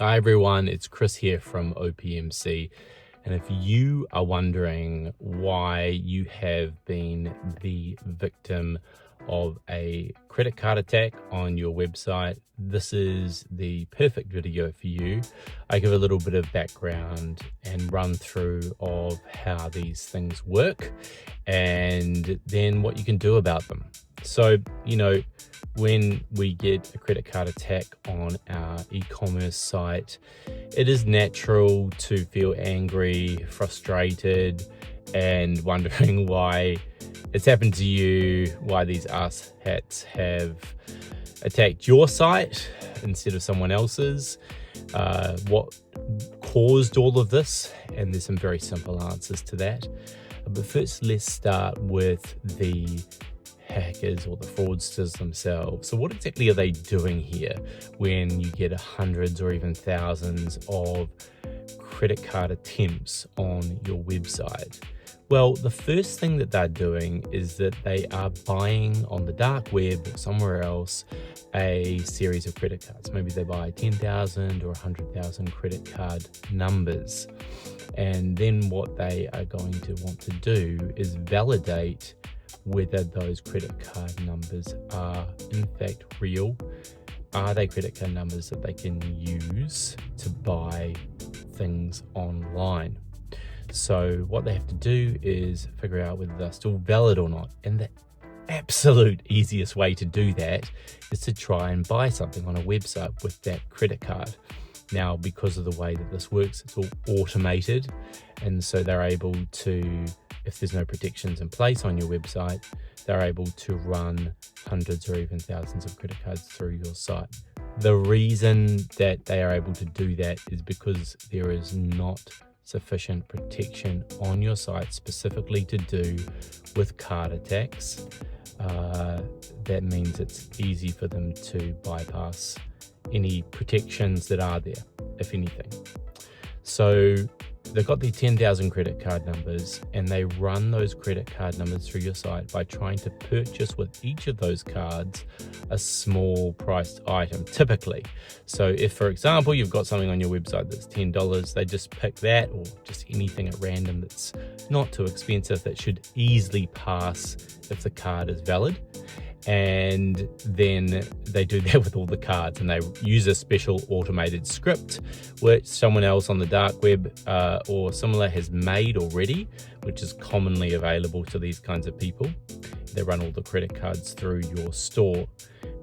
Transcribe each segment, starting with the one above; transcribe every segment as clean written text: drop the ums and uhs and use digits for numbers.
Hi everyone, it's Chris here from OPMC, and if you are wondering why you have been the victim of a credit card attack on your website, this is the perfect video for you. I give a little bit of background and run through of how these things work and then what you can do about them. So, when we get a credit card attack on our e-commerce site, it is natural to feel angry, frustrated, and wondering why it's happened to you, why these arse hats have attacked your site instead of someone else's, what caused all of this, and there's some very simple answers to that. But first, let's start with the hackers or the fraudsters themselves. So what exactly are they doing here when you get hundreds or even thousands of credit card attempts on your website? Well, the first thing that they're doing is that they are buying on the dark web or somewhere else a series of credit cards. Maybe they buy 10,000 or 100,000 credit card numbers. And then what they are going to want to do is validate whether those credit card numbers are in fact real. Are they credit card numbers that they can use to buy things online? So what they have to do is figure out whether they're still valid or not. And the absolute easiest way to do that is to try and buy something on a website with that credit card. Now, because of the way that this works, it's all automated. And so they're able to, if there's no protections in place on your website, they're able to run hundreds or even thousands of credit cards through your site. The reason that they are able to do that is because there is not sufficient protection on your site specifically to do with card attacks. That means it's easy for them to bypass any protections that are there, if anything. So they've got their 10,000 credit card numbers, and they run those credit card numbers through your site by trying to purchase with each of those cards a small priced item, typically. So if, for example, you've got something on your website that's $10, they just pick that, or just anything at random that's not too expensive, that should easily pass if the card is valid. And then they do that with all the cards, and they use a special automated script which someone else on the dark web or similar has made already, which is commonly available to these kinds of people. They run all the credit cards through your store.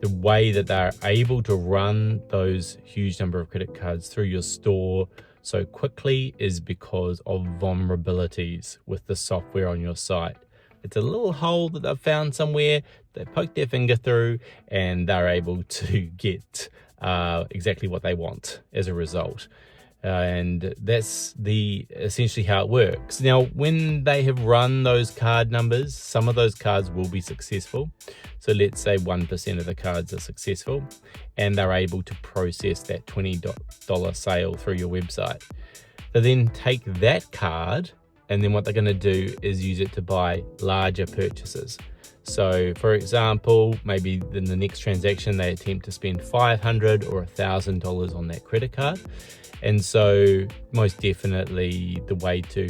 The way that they're able to run those huge number of credit cards through your store so quickly is because of vulnerabilities with the software on your site. It's a little hole that they've found somewhere, they poke their finger through, and they're able to get exactly what they want as a result. And that's essentially how it works. Now, when they have run those card numbers, some of those cards will be successful. So let's say 1% of the cards are successful, and they're able to process that $20 sale through your website. They then take that card, and then what they're going to do is use it to buy larger purchases. So for example, maybe in the next transaction, they attempt to spend $500 or $1,000 on that credit card. And so most definitely the way to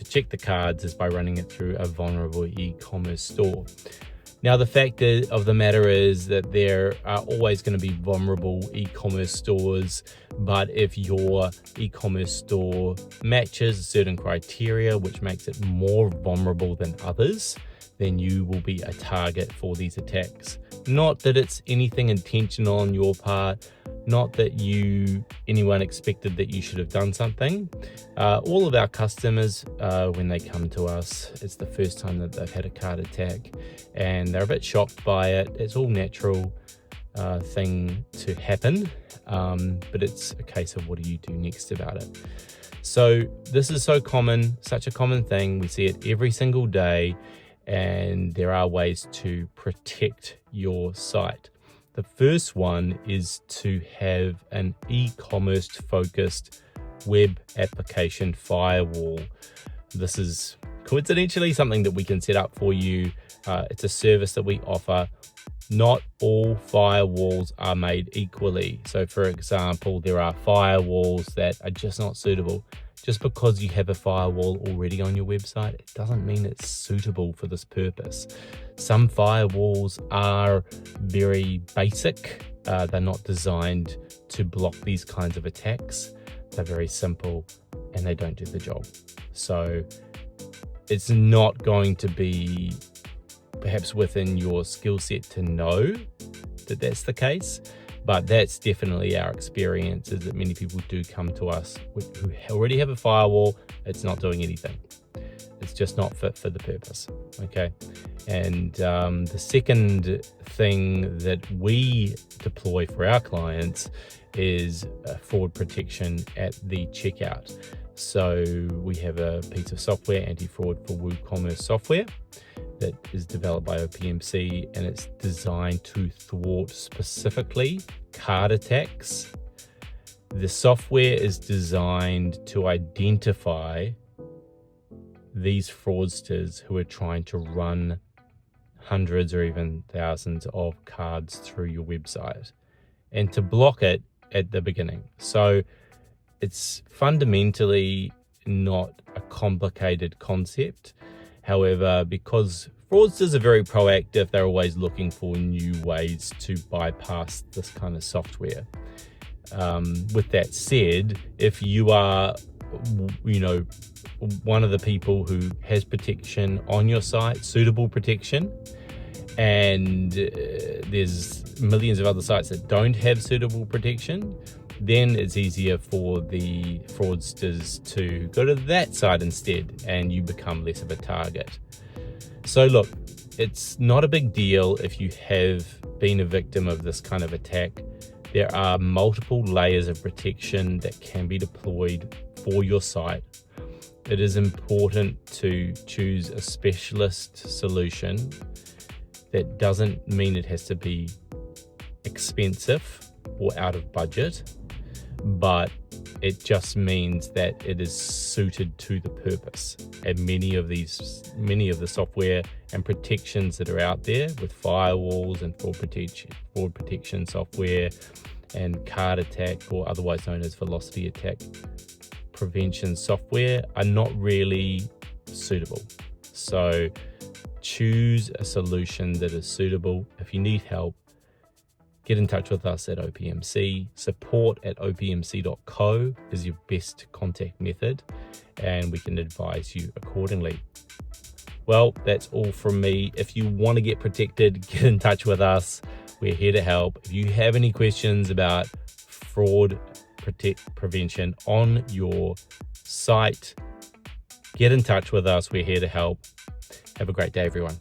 check the cards is by running it through a vulnerable e-commerce store. Now, the fact of the matter is that there are always going to be vulnerable e-commerce stores, but if your e-commerce store matches certain criteria, which makes it more vulnerable than others, then you will be a target for these attacks. Not that it's anything intentional on your part, not that anyone expected that you should have done something. All of our customers, when they come to us, it's the first time that they've had a card attack, and they're a bit shocked by it. It's all natural thing to happen, but it's a case of what do you do next about it. So this is so common, such a common thing. We see it every single day, and there are ways to protect your site. The first one is to have an e-commerce focused web application firewall. This is coincidentally something that we can set up for you. It's a service that we offer Not all firewalls are made equally. So for example, there are firewalls that are just not suitable. Just because you have a firewall already on your website, it doesn't mean it's suitable for this purpose. Some firewalls are very basic. They're not designed to block these kinds of attacks. They're very simple and they don't do the job. So it's not going to be perhaps within your skill set to know that that's the case, but that's definitely our experience, is that many people do come to us who already have a firewall. It's not doing anything. It's just not fit for the purpose. Okay. And the second thing that we deploy for our clients is fraud protection at the checkout. So we have a piece of software, anti-fraud for WooCommerce software, that is developed by OPMC, and it's designed to thwart specifically card attacks. The software is designed to identify these fraudsters who are trying to run hundreds or even thousands of cards through your website, and to block it at the beginning. So it's fundamentally not a complicated concept. However, because fraudsters are very proactive, they're always looking for new ways to bypass this kind of software. With that said, if you are, one of the people who has protection on your site, suitable protection, and there's millions of other sites that don't have suitable protection, then it's easier for the fraudsters to go to that site instead, and you become less of a target. So look, it's not a big deal if you have been a victim of this kind of attack. There are multiple layers of protection that can be deployed for your site. It is important to choose a specialist solution. That doesn't mean it has to be expensive or out of budget, but it just means that it is suited to the purpose. And many of the software and protections that are out there with firewalls and fraud protection software and card attack, or otherwise known as velocity attack prevention software, are not really suitable. So choose a solution that is suitable. If you need help, get in touch with us at OPMC. support@opmc.co is your best contact method, and we can advise you accordingly. Well, that's all from me. If you want to get protected, get in touch with us. We're here to help. If you have any questions about fraud prevention on your site, get in touch with us. We're here to help. Have a great day, everyone.